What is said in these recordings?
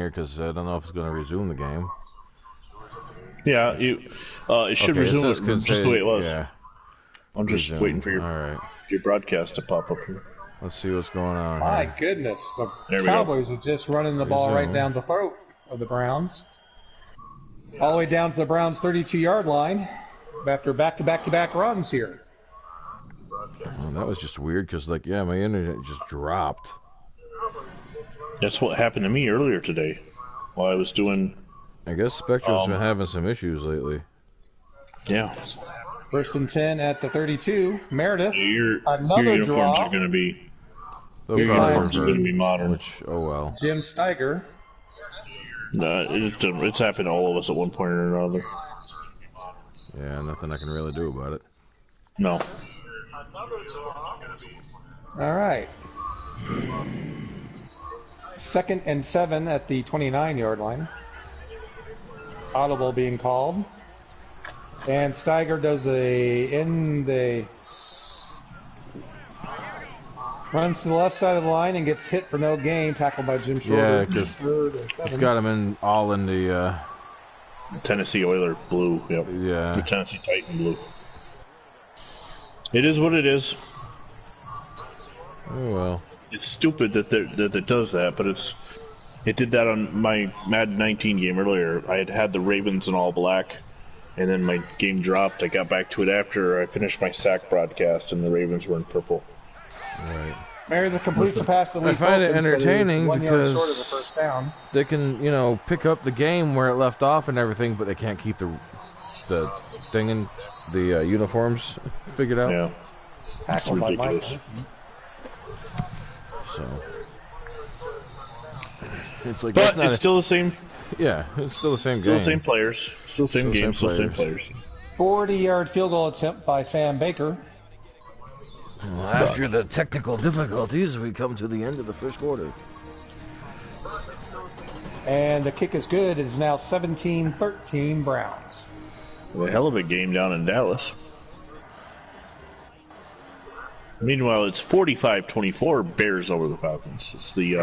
here because I don't know if it's going to resume the game. Yeah, it should resume it just the way it was. Yeah. I'm just waiting for your broadcast to pop up here. Let's see what's going on. My here. goodness, the Cowboys are just running the ball right down the throat of the Browns. All the way down to the Browns' 32-yard line after back-to-back runs here. Oh, that was just weird because, like, yeah, my internet just dropped. That's what happened to me earlier today while I was doing... I guess Spectre's been having some issues lately. Yeah. First and 10 at the 32. Meredith, your another uniforms draw. are going to be... Your uniforms are going to be modern. Oh, well. Jim Steiger. No, it's happened to all of us at one point or another. Yeah, nothing I can really do about it. No. All right. Second and 7 at the 29-yard line. Audible being called. And Steiger does runs to the left side of the line and gets hit for no gain, tackled by Jim Shorter. Yeah, because it's got him all in the... Tennessee Oiler blue. Yep. Yeah. The Tennessee Titan blue. It is what it is. Oh, well. It's stupid that it does that, but it did that on my Madden 19 game earlier. I had the Ravens in all black, and then my game dropped. I got back to it after I finished my sack broadcast, and the Ravens were in purple. Right. Meredith completes the pass to Lee. I find it entertaining 1 yard because short of the first down. They can, pick up the game where it left off and everything, but they can't keep the thing in the uniforms figured out. Yeah. Tackled by Michael. So it's like, but it's still the same. Yeah, it's still the same game. Still the same players. Still the same game. Still the same players. 40-yard field goal attempt by Sam Baker. Well, after the technical difficulties, we come to the end of the first quarter. And the kick is good. It is now 17-13 Browns. A hell of a game down in Dallas. Meanwhile, it's 45-24 Bears over the Falcons. It's the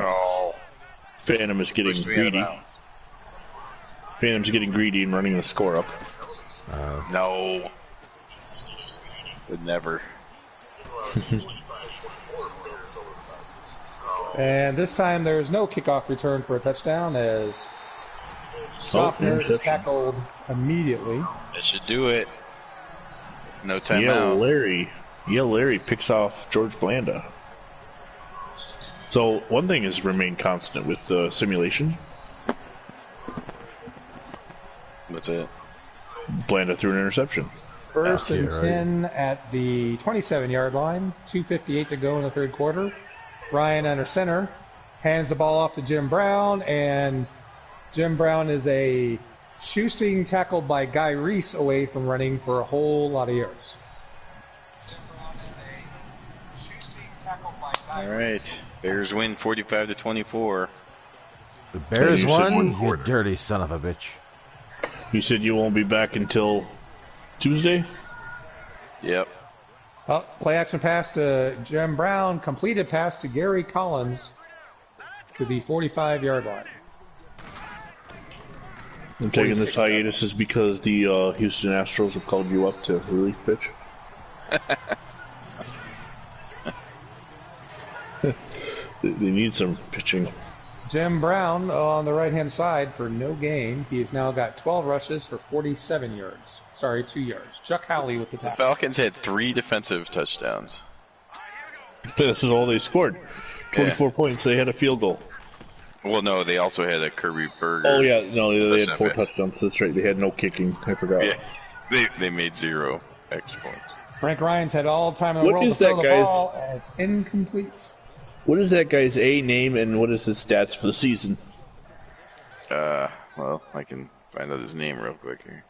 Phantom is getting greedy. Phantom's getting greedy and running the score up. No. Would never. And this time there's no kickoff return for a touchdown as Schaffner is tackled immediately. It should do it. No timeout. Larry picks off George Blanda. So one thing has remained constant with simulation. What's it? Blanda threw an interception. First and 10 at the 27-yard line. 2:58 to go in the third quarter. Ryan under center hands the ball off to Jim Brown, and Jim Brown is a shoestring tackled by Guy Reese away from running for a whole lot of yards. All right, Bears win 45-24. The Bears won? You dirty son of a bitch. You said you won't be back until Tuesday? Yep. Play action pass to Jim Brown. Completed pass to Gary Collins to the 45-yard line. I'm taking this hiatus is because the Houston Astros have called you up to relief pitch. They need some pitching. Jim Brown on the right-hand side for no gain. He has now got 12 rushes for 47 yards. Sorry, 2 yards. Chuck Howley with the tackle. The Falcons had 3 defensive touchdowns. This is all they scored. 24 points. They had a field goal. Well, no, they also had a Kirby Burger. Oh, yeah. No, they had 4 touchdowns. That's right. They had no kicking. I forgot. Yeah, they made 0 extra points. Frank Ryan's had all the time in the world to throw the ball, and it's incomplete. What is that guy's A name, and what is his stats for the season? Well, I can find out his name real quick here.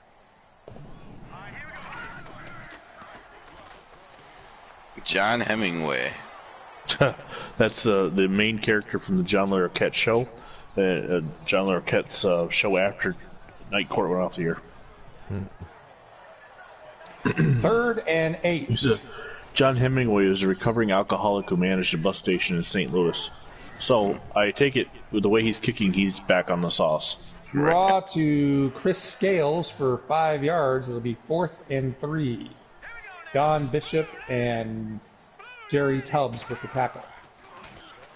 John Hemingway. That's the main character from the John Larroquette show. John Larroquette's show after Night Court went off the air. 3rd and 8. John Hemingway is a recovering alcoholic who managed a bus station in St. Louis. So I take it with the way he's kicking, he's back on the sauce. Draw to Chris Scales for 5 yards. It'll be 4th and 3. Don Bishop and Jerry Tubbs with the tackle.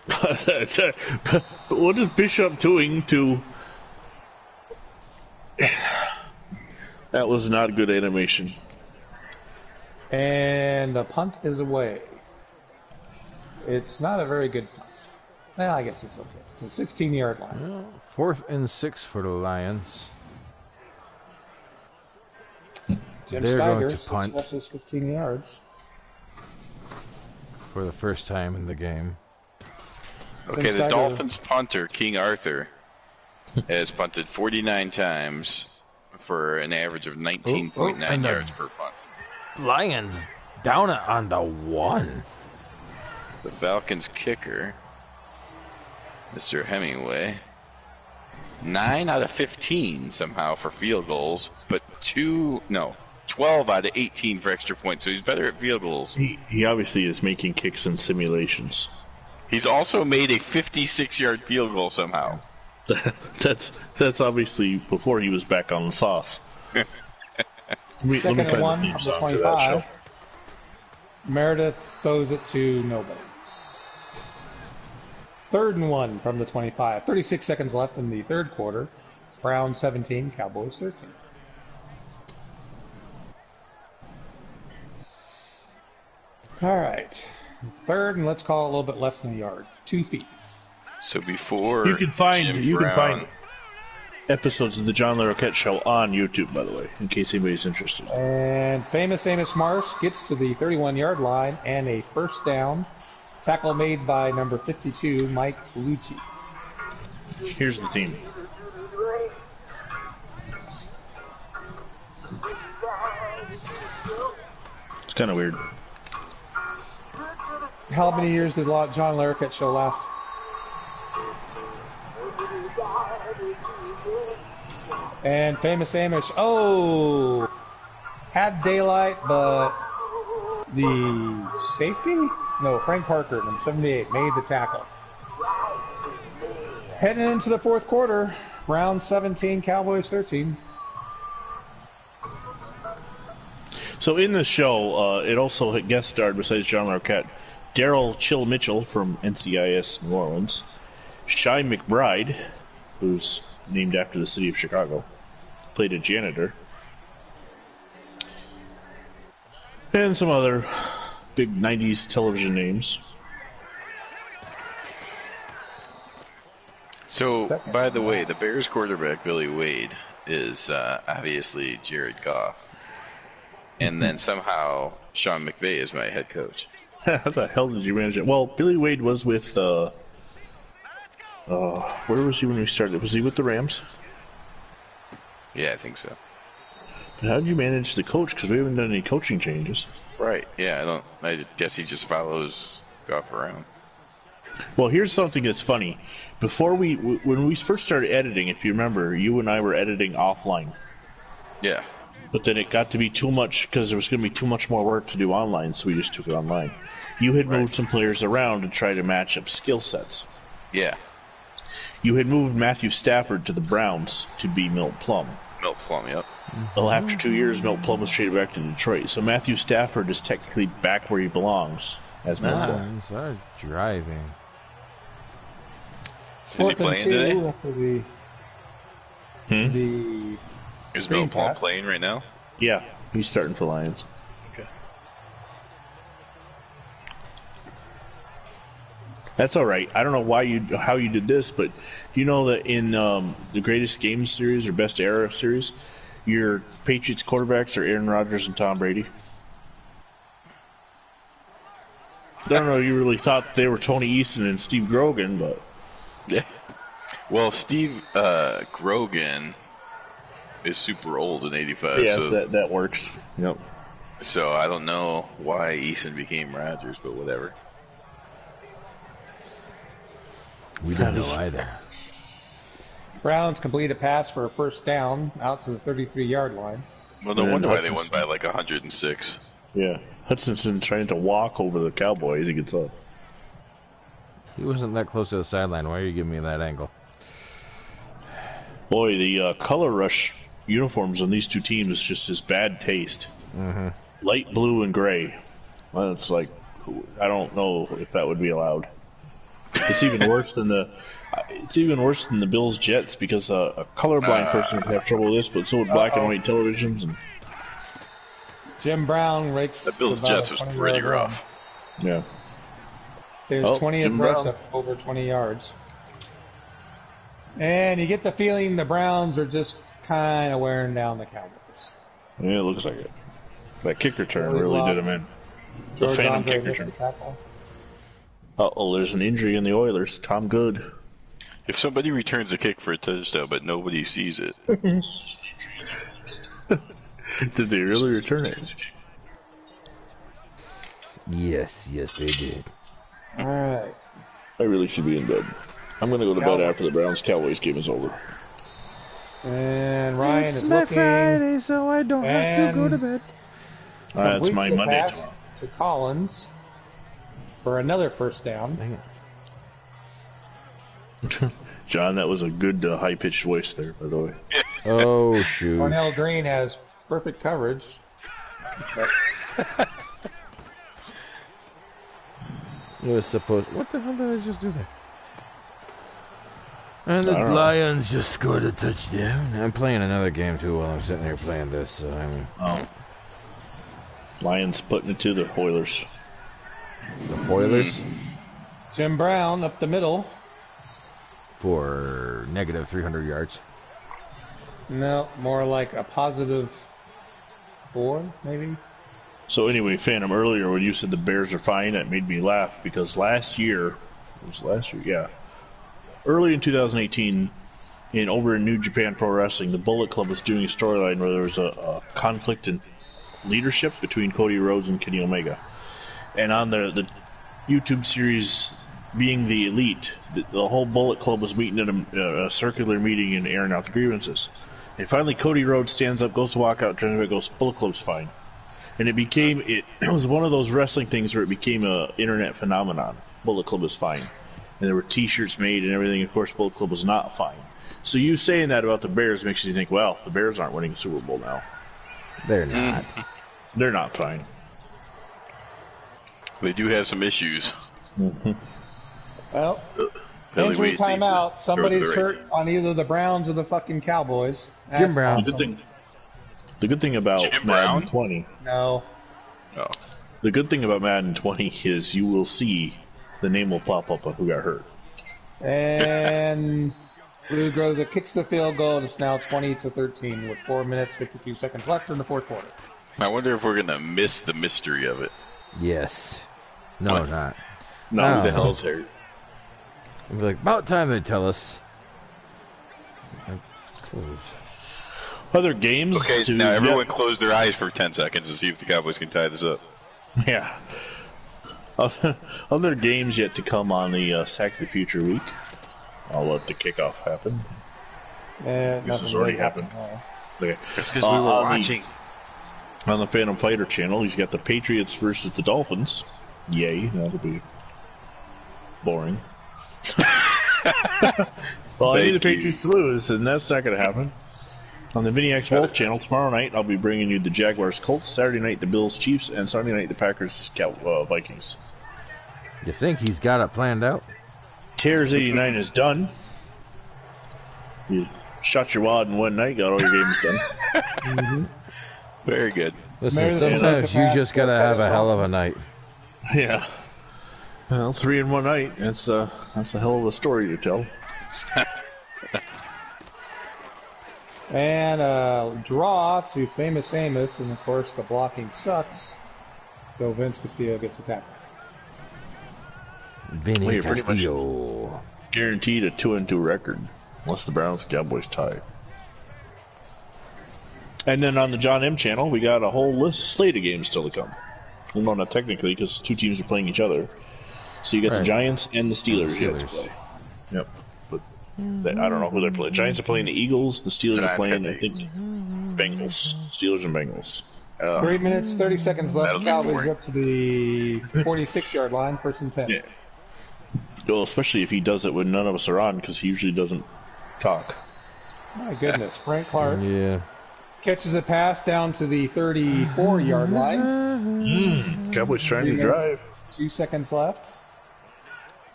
But what is Bishop doing to... That was not good animation. And the punt is away. It's not a very good punt. Well, I guess it's okay. It's a 16-yard line. Well, 4th and 6 for the Lions. Jim They're going Steiger, to 6 punt rushes, 15 yards. for the first time in the game. Okay, the Dolphins punter, King Arthur, has punted 49 times for an average of 19.9 yards per punt. Lions down on the 1. The Falcons kicker, Mr. Hemingway, 9 out of 15 somehow for field goals, but 12 out of 18 for extra points, so he's better at field goals. He obviously is making kicks in simulations. He's also made a 56-yard field goal somehow. That's obviously before he was back on the sauce. Second and 1 from the 25. Meredith throws it to nobody. 3rd and 1 from the 25. 36 seconds left in the third quarter. Browns 17, Cowboys 13. All right. 3rd, and let's call it a little bit less than a yard. 2 feet. So before you can find episodes of the John Larroquette Show on YouTube, by the way, in case anybody's interested. And famous Amos Marsh gets to the 31-yard line and a first down. Tackle made by number 52, Mike Lucci. Here's the team. It's kind of weird. How many years did John Larroquette Show last? And famous Amish, had daylight, but the safety? No, Frank Parker, number 78, made the tackle. Heading into the fourth quarter, Browns 17, Cowboys 13. So in the show, it also guest starred, besides John Larroquette, Daryl Chill Mitchell from NCIS New Orleans, Shy McBride, who's named after the city of Chicago, played a janitor, and some other big 90s television names. So, by the way, the Bears quarterback, Billy Wade, is obviously Jared Goff. And then somehow Sean McVay is my head coach. How the hell did you manage it? Well, Billy Wade was with, where was he when we started? Was he with the Rams? Yeah, I think so. How did you manage the coach? Because we haven't done any coaching changes. Right, yeah, I guess he just follows Goff around. Well, here's something that's funny. When we first started editing, if you remember, you and I were editing offline. Yeah. But then it got to be too much because there was going to be too much more work to do online, so we just took it online. You had moved some players around to try to match up skill sets. Yeah. You had moved Matthew Stafford to the Browns to be Milt Plum. Milt Plum, yep. Well, after 2 years, Milt Plum was traded back to Detroit. So Matthew Stafford is technically back where he belongs as Milt Plum. Are driving. Is he playing today? After the Is Milt Plum playing right now? Yeah, he's starting for Lions. Okay. That's all right. I don't know how you did this, but do you know that in the Greatest Games series or Best Era series, your Patriots quarterbacks are Aaron Rodgers and Tom Brady? I don't know. You really thought they were Tony Easton and Steve Grogan, but yeah. Well, Steve Grogan is super old in '85. Yeah, so that works. Yep. So I don't know why Easton became Rodgers, but whatever. We don't know either. Browns complete a pass for a first down out to the 33-yard line. Well, no wonder why they won by like 106. Yeah. Hutchinson trying to walk over the Cowboys. He gets up. He wasn't that close to the sideline. Why are you giving me that angle? Boy, the color rush uniforms on these two teams is just as bad taste. Mm-hmm. Light blue and gray. Well, it's like, I don't know if that would be allowed. It's even worse than the Bills Jets because a colorblind person would have trouble with this, but so would black and white televisions. And Jim Brown rakes The Bills Jets was pretty rough. yeah. There's 20th rush up over 20 yards. And you get the feeling the Browns are just kind of wearing down the Cowboys. Yeah, it looks like it. That kick return really did him in. The George phantom Andre kick missed the return. tackle. Uh-oh, there's an injury in the Oilers. Tom Good. If somebody returns a kick for a touchdown but nobody sees it, Did they really return it? Yes, they did. All right. I really should be in bed. I'm going to go to bed after the Browns-Cowboys game is over. And Ryan It's is my looking. Friday, so I don't have to go to bed. That's Completes my the Monday. pass to Collins for another first down. Dang it. John, that was a good high-pitched voice there, by the way. Oh, shoot. Cornell Green has perfect coverage. It was supposed... What the hell did I just do there? And the I don't know. Lions just scored a touchdown. I'm playing another game, too, while I'm sitting here playing this. So Oh. Lions putting it to the Oilers. the Oilers Jim Brown up the middle. for negative 300 yards. No, more like a positive 4, maybe. So anyway, Phantom, earlier when you said the Bears are fine, that made me laugh because early in 2018, over in New Japan Pro Wrestling, the Bullet Club was doing a storyline where there was a conflict in leadership between Cody Rhodes and Kenny Omega. And on the YouTube series Being the Elite, the whole Bullet Club was meeting at a circular meeting and airing out the grievances. And finally Cody Rhodes stands up, goes to walk out, turns around and goes, Bullet Club's fine. And it was one of those wrestling things where it became an internet phenomenon. Bullet Club is fine. And there were t-shirts made and everything. Of course, Bullet Club was not fine. So you saying that about the Bears makes you think, well, the Bears aren't winning the Super Bowl now. They're not. They're not fine. they do have some issues. Well, Billy injury Wade needs to timeout. Somebody's throw to hurt on either the Browns or the fucking Cowboys. Jim That's Brown. awesome. The good thing about Jim Madden Brown? 20, No. Oh. the good thing about Madden 20 is you will see the name will pop up of who got hurt. And Blue Groza kicks the field goal, and it's now 20-13 with 4 minutes 52 seconds left in the fourth quarter. I wonder if we're gonna miss the mystery of it. Yes. No, What? not. No, Oh. who the hell's hurt? It'd be like, about time they tell us. Close. Other games? Okay, to now everyone close their eyes for 10 seconds to see if the Cowboys can tie this up. Yeah. Other games yet to come on the Sack the Future week. I'll let the kickoff happen. And This has nothing already really happened. Okay. It's because we were watching. On the Phantom Fighter channel, he's got the Patriots versus the Dolphins. Yay, that'll be boring. Well, I need the Patriots to lose, and that's not going to happen. On the Viniax Wolf channel, tomorrow night, I'll be bringing you the Jaguars Colts, Saturday night, the Bills Chiefs, and Sunday night, the Packers Vikings. You think he's got it planned out? Tears 89 is done. You shot your wad in one night, got all your games done. Very good. Listen, Maybe they sometimes don't you have to just gotta pass, have so a hell cut of us a night. Yeah. Well, 3 in one night. That's a hell of a story to tell. And a draw to Famous Amos, and of course the blocking sucks. So Vince Castillo gets a tackle. Vinny Well, you're pretty much- Castillo. Guaranteed a 2-2 record, unless the Browns Cowboys tie. And then on the John M channel, we got a whole slate of games still to come. Well, no, not technically, because two teams are playing each other. So you got the Right. Giants and the Steelers yet to Steelers. play. Yep. But I don't know who they're playing. The Giants are playing the Eagles. The Steelers are Giants playing, got I the think, Bengals. Steelers and Bengals. 3 minutes, 30 seconds left. That'll be Cowboys boring. up to the 46-yard line, first and 10. Yeah. Well, especially if he does it when none of us are on, because he usually doesn't talk. My goodness, Frank Clark Yeah. catches a pass down to the 34-yard line. Cowboys trying to drive. 2 seconds left.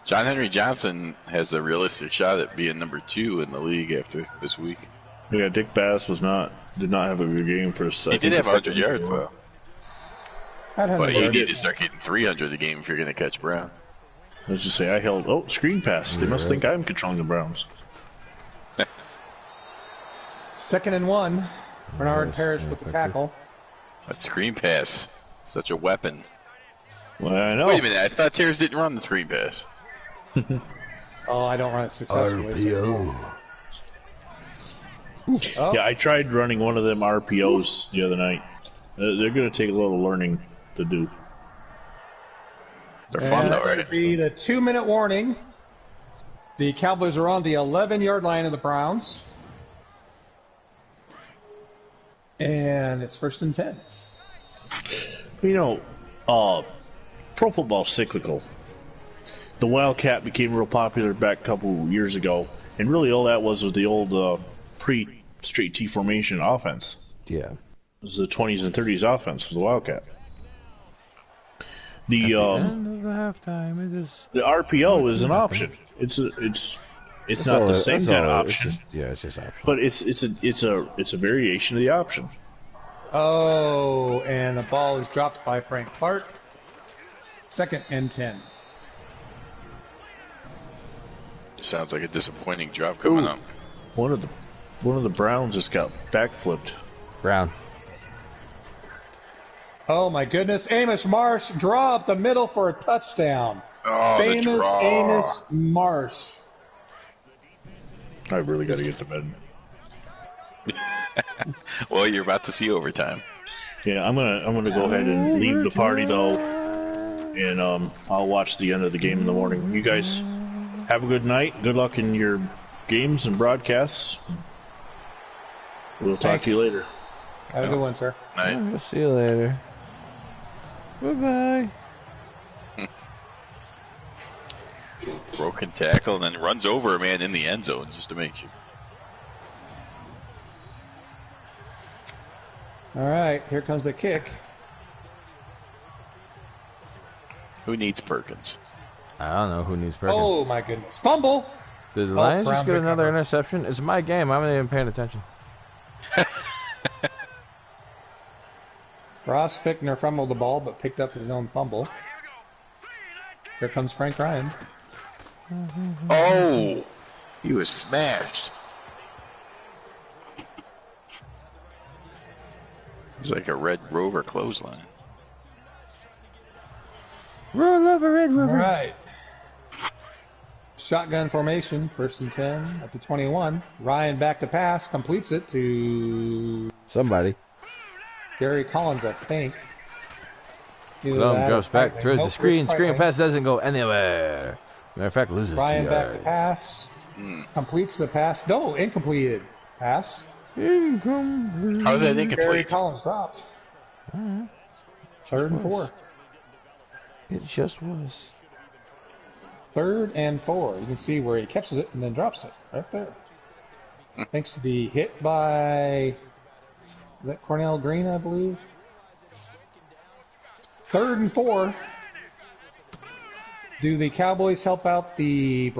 John Henry Johnson has a realistic shot at being number 2 in the league after this week. Yeah, Dick Bass did not have a good game for us. He did have 100 yards, though. But you need to start getting 300 a game if you're going to catch Brown. Let's just say I held. Oh, screen pass. They must think I'm controlling the Browns. 2nd and 1. Bernard Parrish with the tackle. That screen pass, such a weapon. Well, I know. Wait a minute, I thought Terrace didn't run the screen pass. Oh, I don't run it successfully. RPO. Oh. Yeah, I tried running one of them RPOs the other night. They're going to take a little learning to do. They're fun, though, That right? should be the 2-minute warning. The Cowboys are on the 11-yard line of the Browns. And it's 1st and 10. You know, pro football's cyclical. The Wildcat became real popular back a couple years ago, and really all that was the old pre-straight T formation offense. Yeah. It was the 20s and 30s offense, was the Wildcat. The End of the halftime, it is. the RPO is an option. It's not the same kind of option, It's just option. but it's a variation of the option. Oh, and the ball is dropped by Frank Clark. 2nd and 10. Sounds like a disappointing drop coming up. One of the Browns just got backflipped. Brown. Oh my goodness. Amos Marsh draw up the middle for a touchdown. Oh, Famous the draw. Amos Marsh. I really got to get to bed. Well, you're about to see overtime. Yeah, I'm gonna go ahead and leave the party though, and I'll watch the end of the game in the morning. You guys have a good night. Good luck in your games and broadcasts. We'll talk Thanks. to you later. Have a good one, sir. Night. We'll see you later. Bye-bye. Broken tackle and then runs over a man in the end zone just to make sure. All right, here comes the kick. Who needs Perkins? I don't know who needs Perkins. Oh my goodness. Fumble. Did the Lions Brown just get another recovered. interception? It's my game. I'm not even paying attention. Ross Fickner fumbled the ball but picked up his own fumble. Here comes Frank Ryan. Oh! He was smashed. It was like a Red Rover clothesline. Roll over, Red All River. right. Shotgun formation, 1st and 10 at the 21. Ryan back to pass, completes it to Somebody. Gary Collins, I think. Either Glum that or drops back, Sprightling. throws the Nope, screen. Sprightling. Screen pass doesn't go anywhere. Matter of fact, loses 2 Ryan back to yards. pass. Completes the pass. No, incompleted pass. Incomplete. How is that Gary incomplete? Collins dropped. 3rd and 4. It just was. 3rd and 4. You can see where he catches it and then drops it right there. Thanks to the hit by is that Cornell Green, I believe. 3rd and 4. Do the Cowboys help out the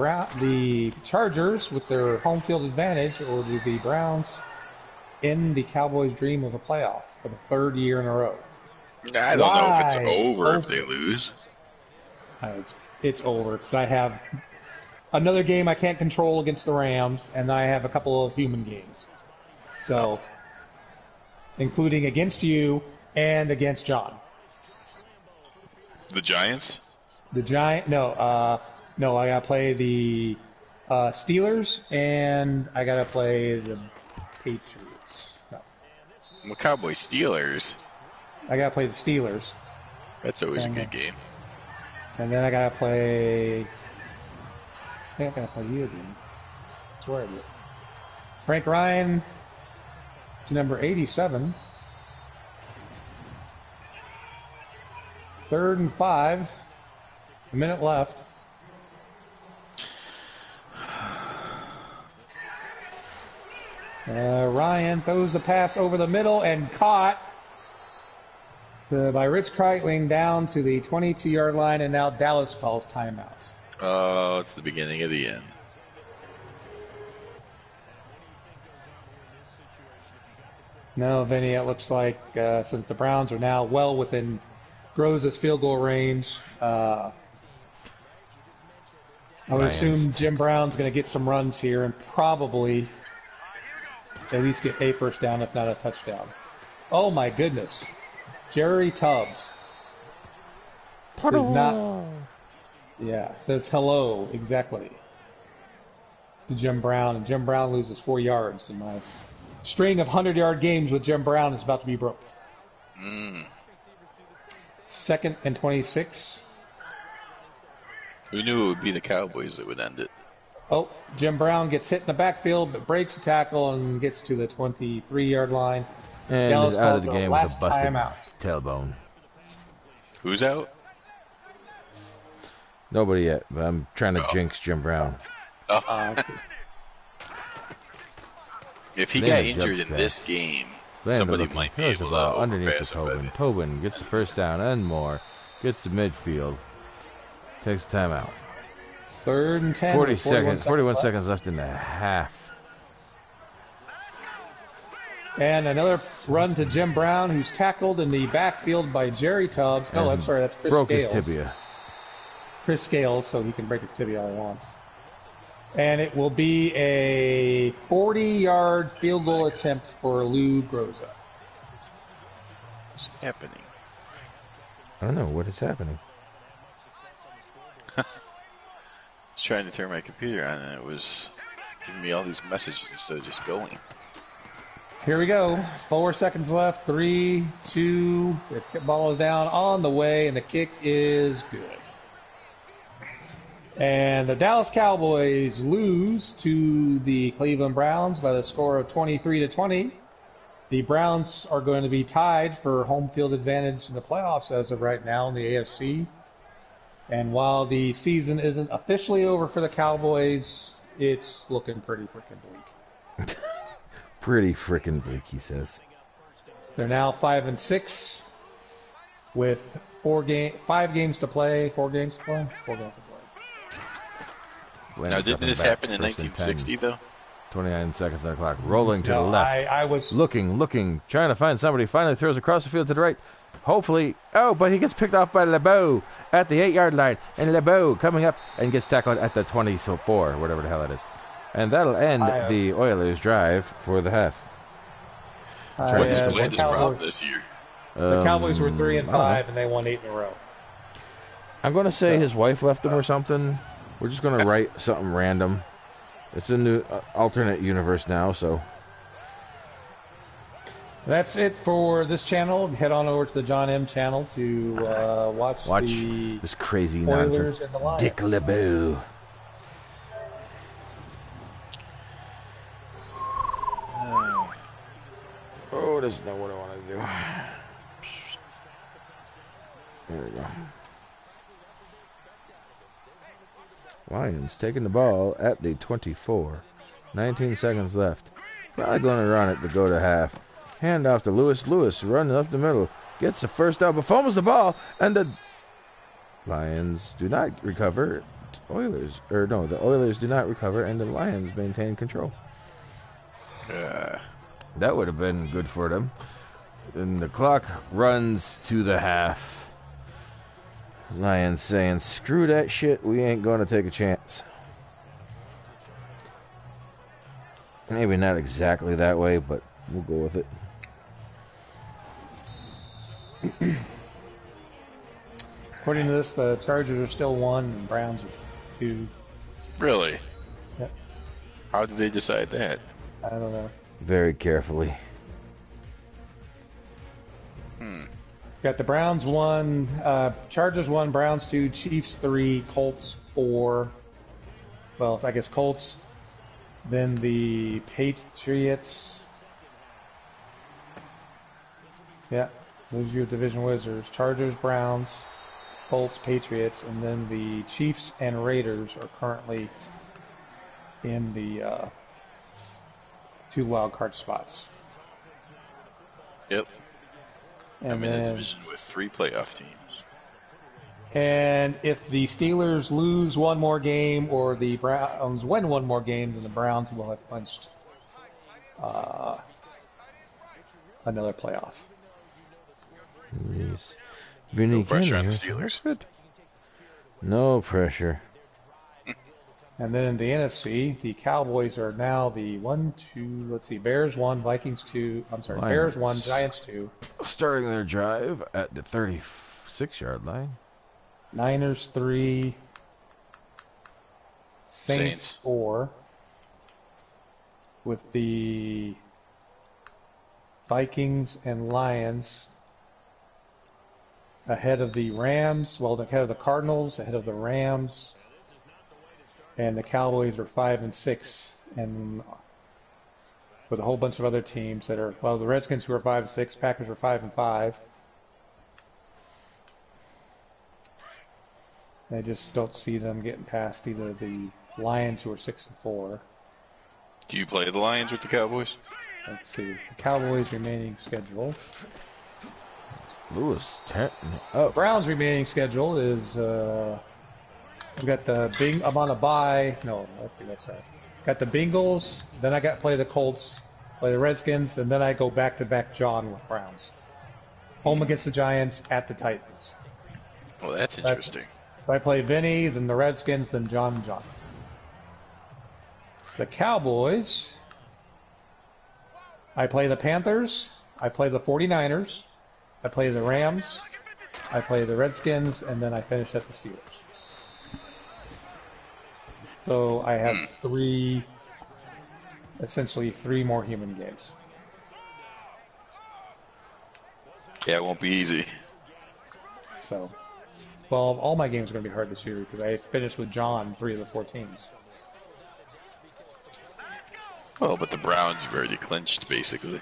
Chargers with their home field advantage, or do the Browns end the Cowboys' dream of a playoff for the 3rd year in a row? I don't know if it's Why? over if they lose. It's over because I have another game I can't control against the Rams, and I have a couple of human games. So, including against you and against John. The Giants? The Giant? No, I gotta play the Steelers, and I gotta play the Patriots. No, Well, Cowboys Steelers. I gotta play the Steelers, That's always a good game. and then I gotta play. I think I gotta play you again. That's where I do it. Frank Ryan to number 87. 3rd and 5. A minute left. Ryan throws the pass over the middle and caught by Rich Kreitling down to the 22-yard line, and now Dallas calls timeout. Oh, it's the beginning of the end. No, Vinny, it looks like since the Browns are now well within Groza's field goal range, I would assume Jim Brown's going to get some runs here and probably at least get a first down, if not a touchdown. Oh, my goodness. Jerry Tubbs is not... Yeah, says hello, exactly, to Jim Brown, and Jim Brown loses 4 yards. And my string of 100-yard games with Jim Brown is about to be broke. 2nd and 26. Who knew it would be the Cowboys that would end it? Oh, Jim Brown gets hit in the backfield, but breaks the tackle and gets to the 23-yard line. And Dallas out of calls the the game with a last busted timeout. tailbone. Who's out? Nobody yet, but I'm trying to jinx Jim Brown. If he got injured in this game, somebody might be able to underneath the overpass him. Tobin. Tobin gets the first down and more. Gets to midfield. Takes the timeout. 3rd and 10. 41 seconds left in the half. And another run to Jim Brown, who's tackled in the backfield by Jerry Tubbs. No, I'm sorry, that's Chris Broke Scales. his tibia. Chris Scales, so he can break his tibia all he wants. And it will be a 40-yard field goal attempt for Lou Groza. What's happening? I don't know what is happening. I was trying to turn my computer on, and it was giving me all these messages instead of just going. Here we go. 4 seconds left. 3, 2. The ball is down on the way, and the kick is good. And the Dallas Cowboys lose to the Cleveland Browns by the score of 23-20. The Browns are going to be tied for home field advantage in the playoffs as of right now in the AFC. And while the season isn't officially over for the Cowboys, it's looking pretty freaking bleak. Pretty freaking bleak, he says. They're now 5-6 with 5 games to play. 4 games to play? 4 games to play. Now, didn't this happen in 1960, though? 29 seconds on the clock. Rolling to the left. I was looking, trying to find somebody. Finally throws across the field to the right. Hopefully. Oh, but he gets picked off by LeBeau at the 8-yard line. And LeBeau coming up and gets tackled at the 24, whatever the hell that is. And that'll end the Oilers' drive for the half. What's the latest problem this year? The Cowboys were 3-5, and they won 8 in a row. I'm going to say his wife left him or something. We're just going to write something random. It's a new alternate universe now, so. That's it for this channel. Head on over to the John M channel to watch this crazy Oilers nonsense. and the Lions. Dick LeBeau. Oh, this is not what I want to do. There we go. Lions taking the ball at the 24. 19 seconds left. Probably going to run it to go to half. Hand off to Lewis. Lewis running up the middle. Gets the first down, but fumbles the ball. And the Lions do not recover. The Oilers do not recover, and the Lions maintain control. That would have been good for them. And the clock runs to the half. Lions saying, screw that shit, we ain't going to take a chance. Maybe not exactly that way, but we'll go with it. According to this, the Chargers are still 1 and Browns are 2. Really? Yep. How did they decide that? I don't know. Very carefully. Got the Browns 1, Chargers 1, Browns 2, Chiefs 3, Colts 4. Well, I guess Colts. Then the Patriots. Yeah, those are your division winners. Chargers, Browns, Colts, Patriots, and then the Chiefs and Raiders are currently in the 2 wild card spots. Yep. And I'm in a then, division with 3 playoff teams. and if the Steelers lose one more game or the Browns win one more game, then the Browns will have punched another playoff. Yes. Vinny No pressure on the Kenny, Steelers. good. No pressure. And then in the NFC, the Cowboys are now the Bears 1, Vikings 2. I'm sorry, Lions. Bears 1, Giants 2. Starting their drive at the 36-yard line. Niners 3, Saints 4, with the Vikings and Lions ahead of the Rams, ahead of the Cardinals, ahead of the Rams, and the Cowboys are 5 and 6, and with a whole bunch of other teams that are, the Redskins who are 5 and 6, Packers are 5 and 5. I just don't see them getting past either the Lions, who are 6 and 4. Do you play the Lions with the Cowboys? Let's see. The Cowboys' remaining schedule. Lewis, oh. Browns' remaining schedule is, we got I'm on a bye. No, let's see, that's right. Got the Bengals, then I got to play the Colts, play the Redskins, and then I go back-to-back John with Browns. Home against the Giants, at the Titans. Well, that's interesting. I play Vinny, then the Redskins, then John and John. The Cowboys, I play the Panthers, I play the 49ers, I play the Rams, I play the Redskins, and then I finish at the Steelers. So I have essentially three more human games. Yeah, it won't be easy. So, all my games are going to be hard this year because I finished with John 3 of the 4 teams. Well, but the Browns you've already clinched, basically.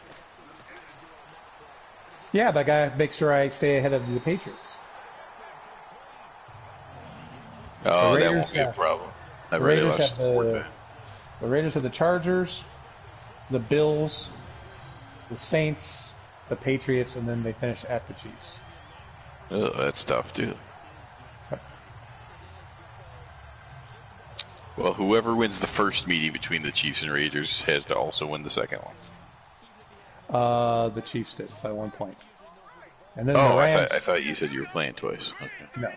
Yeah, but I got to make sure I stay ahead of the Patriots. Oh, that won't be a problem. The Raiders have the Chargers, the Bills, the Saints, the Patriots, and then they finish at the Chiefs. Oh, that's tough, too. Well, whoever wins the first meeting between the Chiefs and Raiders has to also win the second one. The Chiefs did by 1 point. And then the Rams, I thought you said you were playing twice. Okay. No.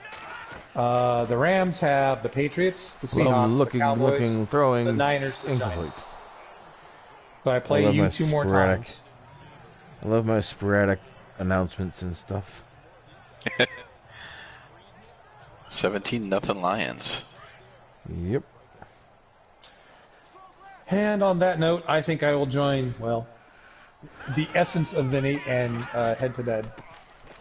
The Rams have the Patriots, the Seahawks, the Cowboys, throwing, the Niners, the incomplete. Giants. So I play you 2 more times. I love my sporadic announcements and stuff. 17-0 Lions. Yep. And on that note, I think I will join, the essence of Vinny and head to bed.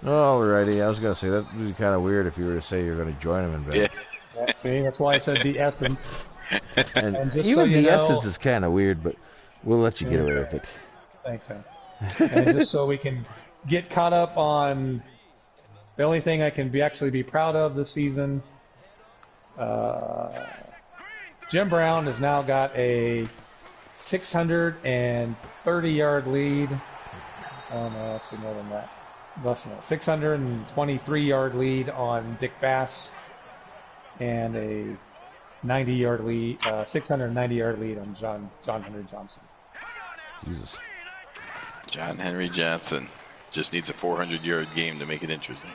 Alrighty, I was going to say, that would be kind of weird if you were to say you're going to join him in bed. Yeah, see, that's why I said the essence. And just even so you the know, essence is kind of weird, but we'll let you get away with it. Thanks, man. And just so we can get caught up on the only thing I can actually be proud of this season, Jim Brown has now got a 630-yard lead. Oh, no, actually more than that. Less than that. 623-yard lead on Dick Bass and a 90-yard lead, 690-yard lead on John Henry Johnson. Jesus. John Henry Johnson just needs a 400-yard game to make it interesting.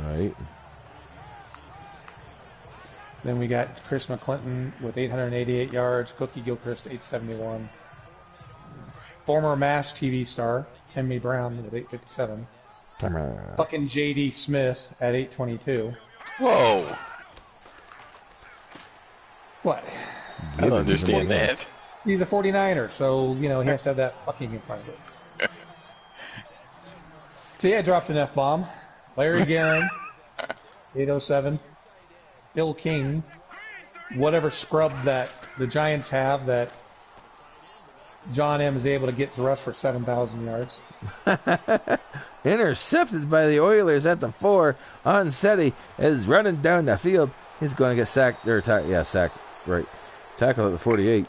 Right. Then we got Chris McClinton with 888 yards, Cookie Gilchrist 871. Former MASH TV star Timmy Brown with 857. Fucking J.D. Smith at 822. Whoa! What? I don't understand that. He's a 49er, so, he has to have that fucking in front of it. See, I dropped an F-bomb. Larry Guerin, 807. Bill King, whatever scrub that the Giants have that John M. is able to get to rush for 7,000 yards. Intercepted by the Oilers at the 4. Onsetti is running down the field. He's going to get sacked. Sacked. Right. Tackle at the 48.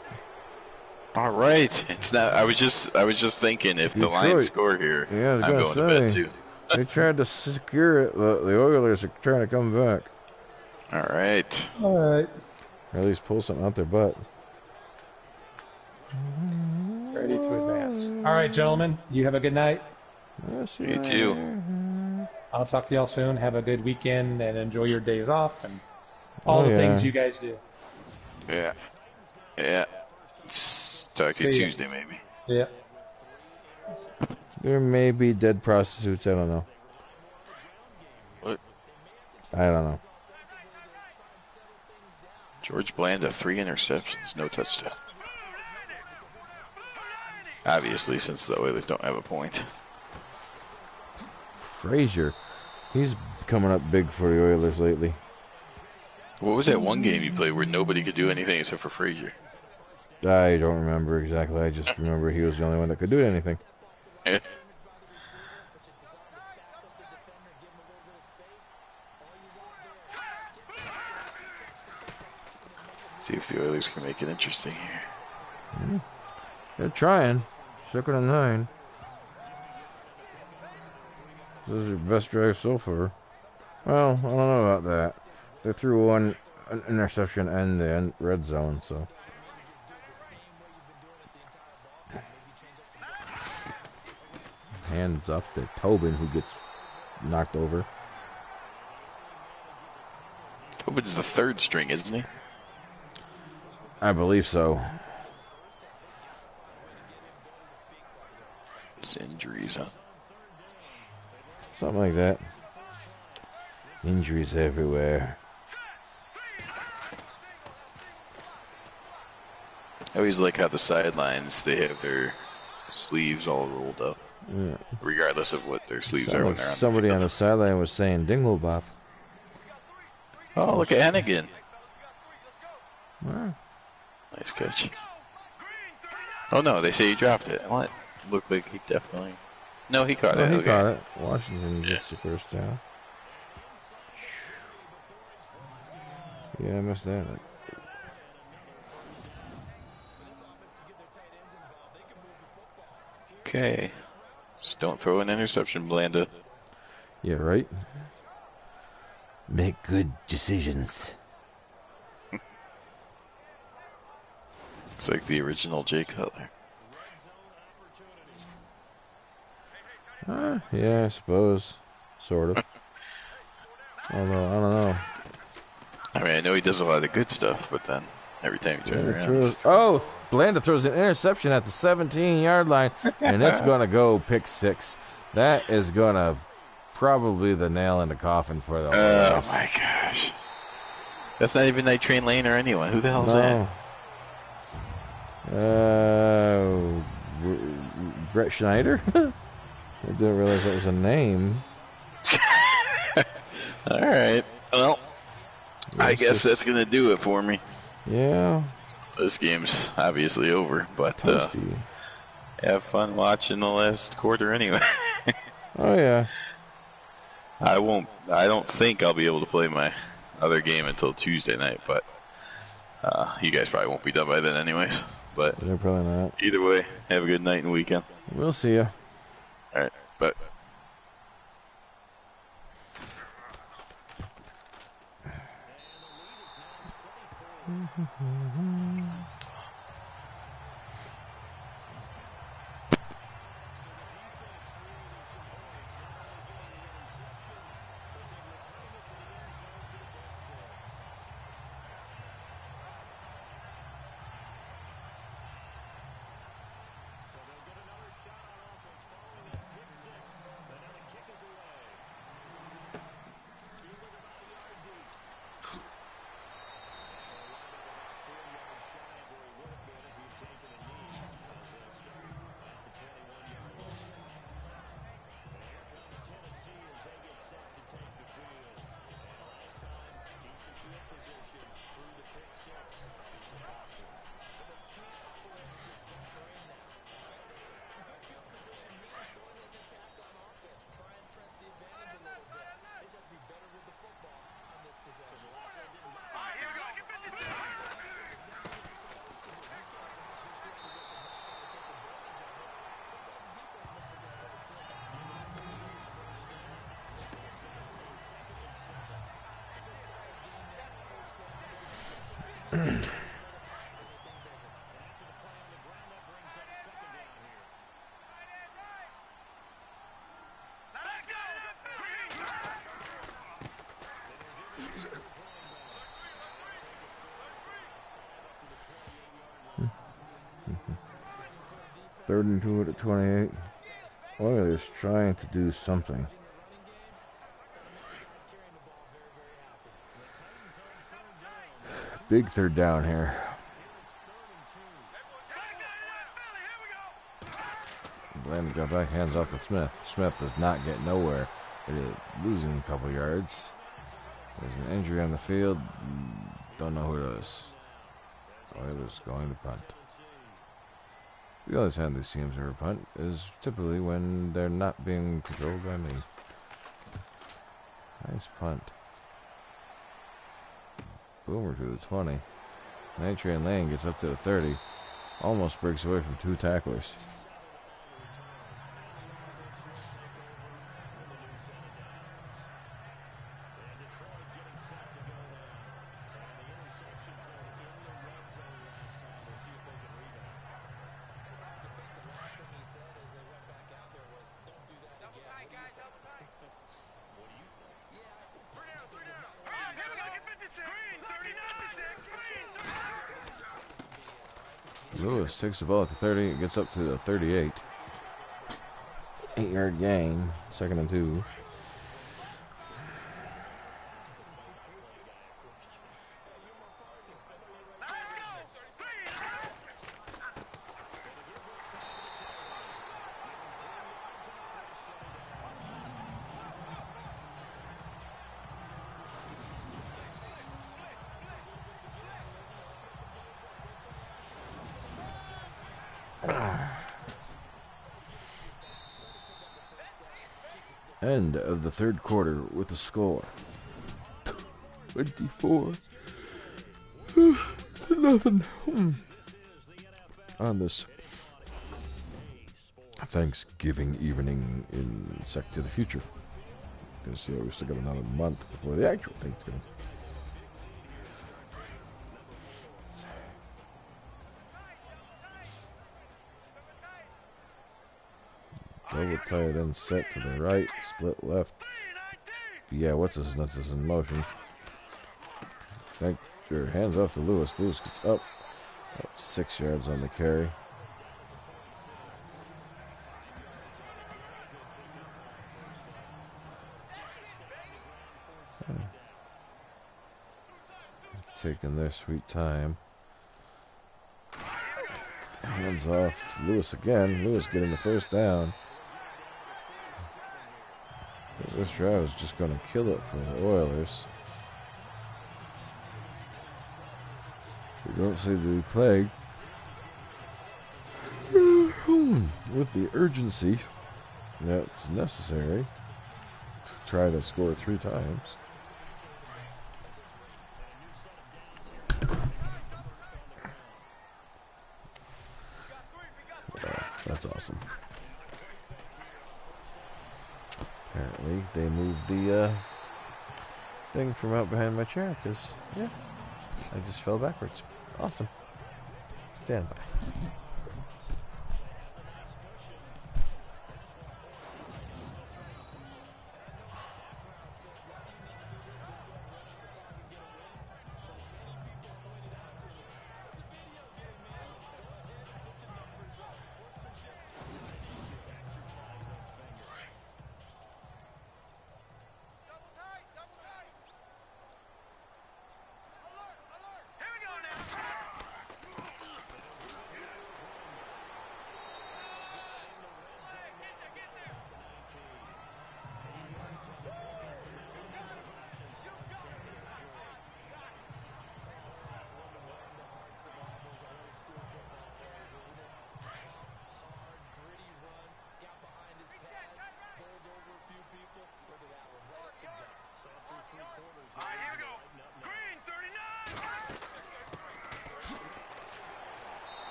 All right. It's not. I was just thinking if the Lions score here, Yeah, I was I'm gonna going to bed say. too. They tried to secure it. The Oilers are trying to come back. All right. All right. Or at least pull something out their butt. Ready to advance. All right, gentlemen. You have a good night. You too. I'll talk to y'all soon. Have a good weekend and enjoy your days off and all the things you guys do. Yeah. Yeah. Talk to you Tuesday, maybe. Yeah. There may be dead prostitutes. I don't know. What? I don't know. George Blanda, 3 interceptions, no touchdown. Obviously, since the Oilers don't have a point. Frazier, he's coming up big for the Oilers lately. What was that one game you played where nobody could do anything except for Frazier? I don't remember exactly. I just remember he was the only one that could do anything. See if the Oilers can make it interesting here. They're trying. 2nd and 9. This is your best drive so far. Well, I don't know about that. They threw an interception and the red zone, so. Hands up to Tobin, who gets knocked over. Tobin's the 3rd string, isn't he? I believe so. It's injuries, huh? Something like that. Injuries everywhere. I always like how the sidelines, they have their sleeves all rolled up. Yeah. Regardless of what their sleeves are Like when they're on somebody the on the sideline was saying Dingle Bop. Oh, look at Hennigan. Wow. Nice catch. Oh no, they say he dropped it. What? Looked like he definitely... No, he caught it. He Okay. caught it. Washington gets the first down. Yeah, I missed that. Okay. Just don't throw an interception, Blanda. Yeah, right? Make good decisions. It's like the original Jay Cutler. Yeah, I suppose. Sort of. Although, I don't know. I mean, I know he does a lot of good stuff, but then every time he turns around... Blanda throws an interception at the 17-yard line, and it's going to go pick 6. That is going to probably the nail in the coffin for the Oilers. Oh, my gosh. That's not even Night Train Lane or anyone. Who the hell's that? Brett Schneider? I didn't realize that was a name. All right. Well, I guess that's going to do it for me. Yeah. This game's obviously over, but Toasty. have fun watching the last quarter anyway. Oh, yeah. I don't think I'll be able to play my other game until Tuesday night, but you guys probably won't be done by then anyways. But They're probably not. either way, have a good night and weekend. We'll see ya. All right. Bye. Third and 2 at 28. Oilers trying to do something. Big third down here. Landon got back, hands off to Smith. Smith does not get nowhere. It is losing a couple yards. There's an injury on the field. Don't know who it is. Oilers going to punt. The other time these teams ever punt is typically when they're not being controlled by me. Nice punt. Boomer to the 20. Nitrain Lane gets up to the 30. Almost breaks away from 2 tacklers. Lewis takes the ball at the 30. It gets up to the 38. 8-yard gain. 2nd and 2. End of the third quarter with a score 24 to nothing on this Thanksgiving evening in Sec to the Future. Gonna see how we still got another month before the actual Thanksgiving. Double tight end set to the right, split left. Yeah, what's his nuts is in motion. Thank your hands off to Lewis. Lewis gets up 6 yards on the carry. Taking their sweet time. Hands off to Lewis again. Lewis getting the first down. This drive is just going to kill it for the Oilers. We don't seem to be playing with the urgency that's necessary to try to score 3 times. That's awesome. Apparently, they moved the thing from out behind my chair because, yeah, I just fell backwards. Awesome. Stand by.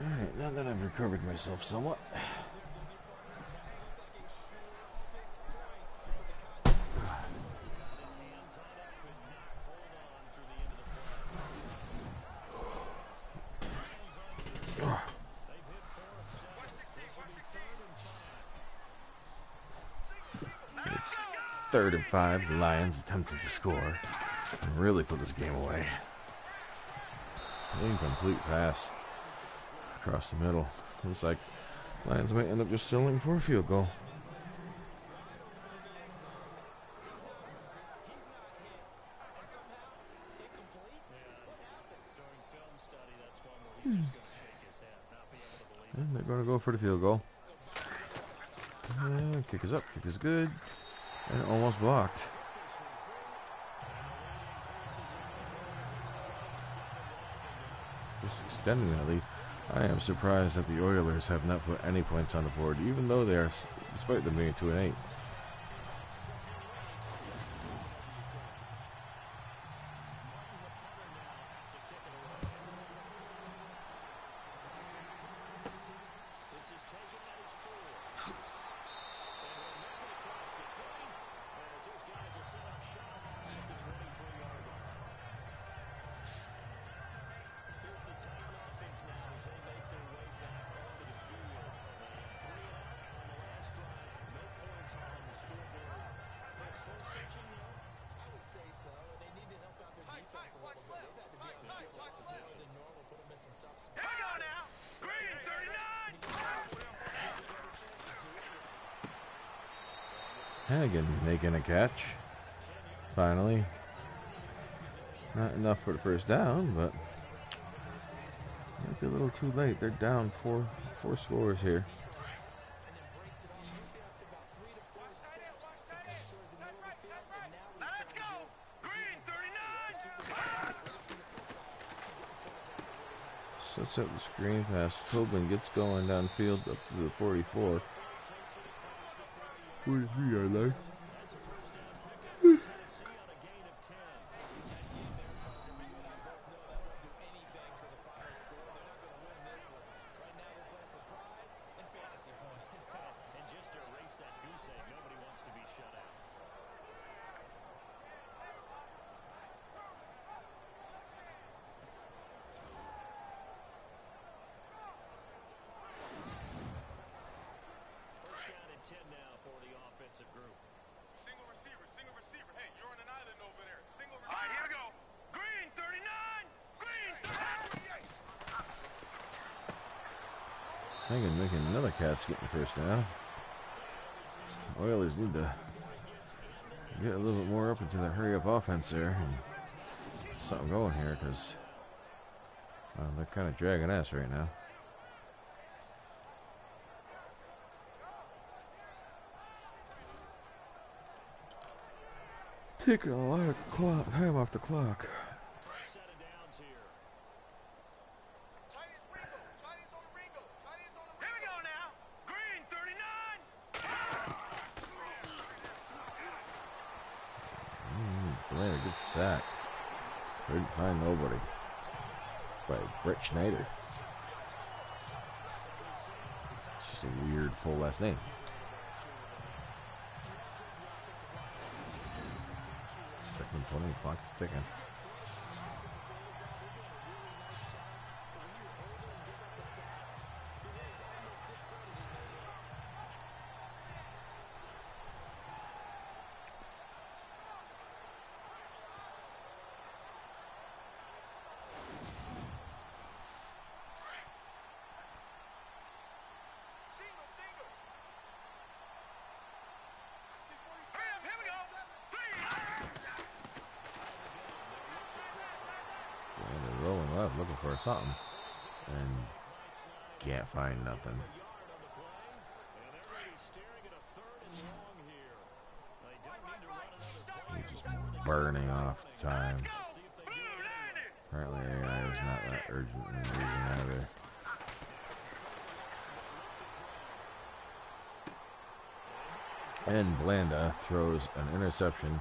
Alright, now that I've recovered myself somewhat. It's 3rd and 5. The Lions attempted to score and really put this game away. Incomplete pass across the middle. Looks like Lions might end up just settling for a field goal. And they're going to go for the field goal. And kick is up, kick is good, and almost blocked. Just extending that lead. I am surprised that the Oilers have not put any points on the board, even though they are, despite them being 2-8. Hannigan making a catch. Finally. Not enough for the first down, but might be a little too late. They're down four scores here. Sets up the screen pass. Tobin gets going downfield up to the 44. 43-yard line. Hannigan making another catch, getting the first down. Oilers need to get a little bit more up into the hurry-up offense there and get something going here, because they're kind of dragging ass right now. Taking a lot of time off the clock. Flair gets sacked. Couldn't find nobody. By Brett Schneider. It's just a weird full last name. Second 20, clock is ticking. Looking for something and can't find nothing. He's just burning off time. Apparently AI is not that urgent in losing either. And Blanda throws an interception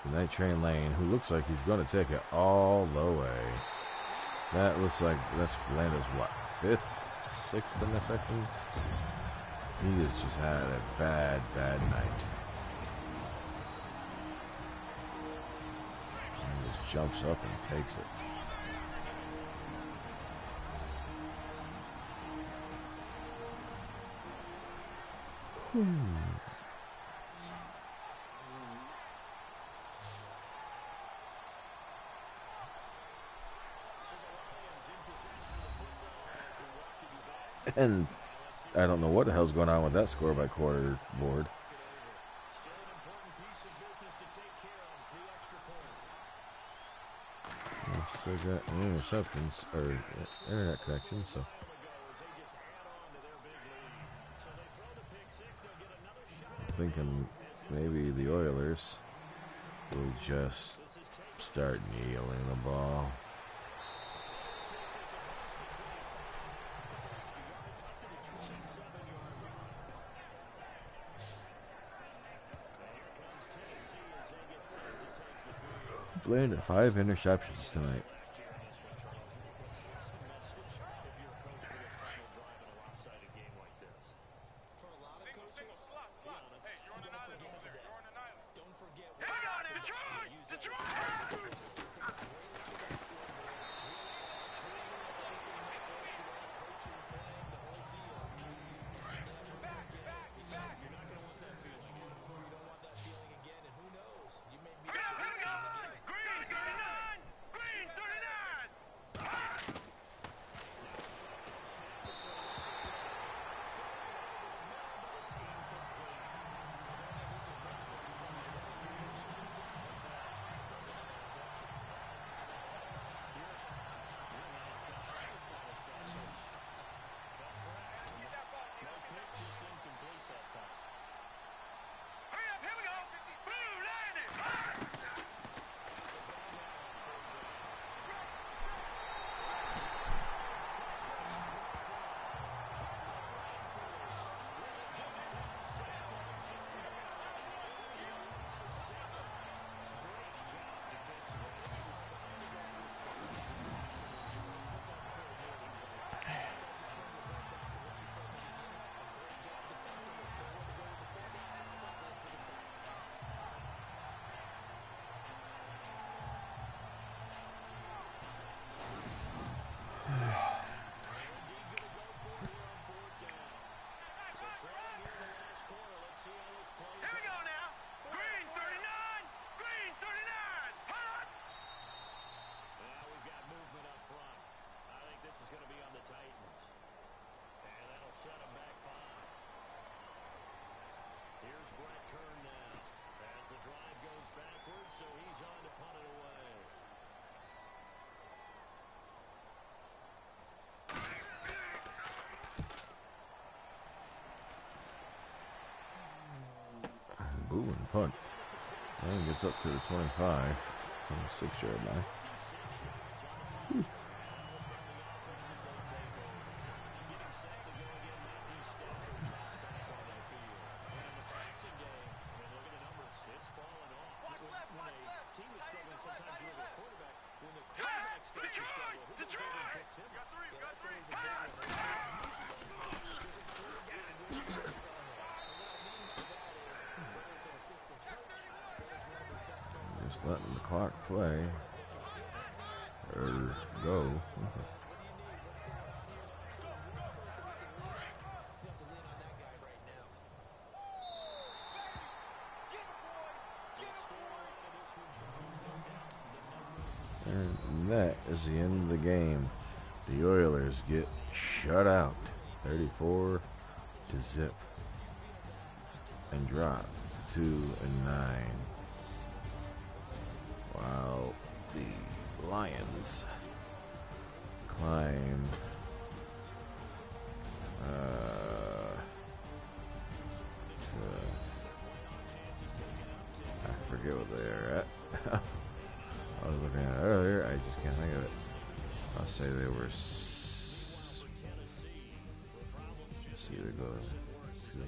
to Night Train Lane, who looks like he's going to take it all the way. That looks like that's Blanda's what, 5th 6th in the second. He has just had a bad night. He just jumps up and takes it. And I don't know what the hell's going on with that score by quarter board. Still got interceptions or internet connection, so I'm thinking maybe the Oilers will just start kneeling the ball. Blaine at 5 interceptions tonight. Ooh, and punt. And gets up to the 25, 26-yard line. Whew. Just letting the clock play or go. And that is the end of the game. The Oilers get shut out 34-0 and drop to 2-9. While the Lions climb I forget what they're at. I was looking at it earlier. I just can't think of it. I'll say they were. Let's see, they go to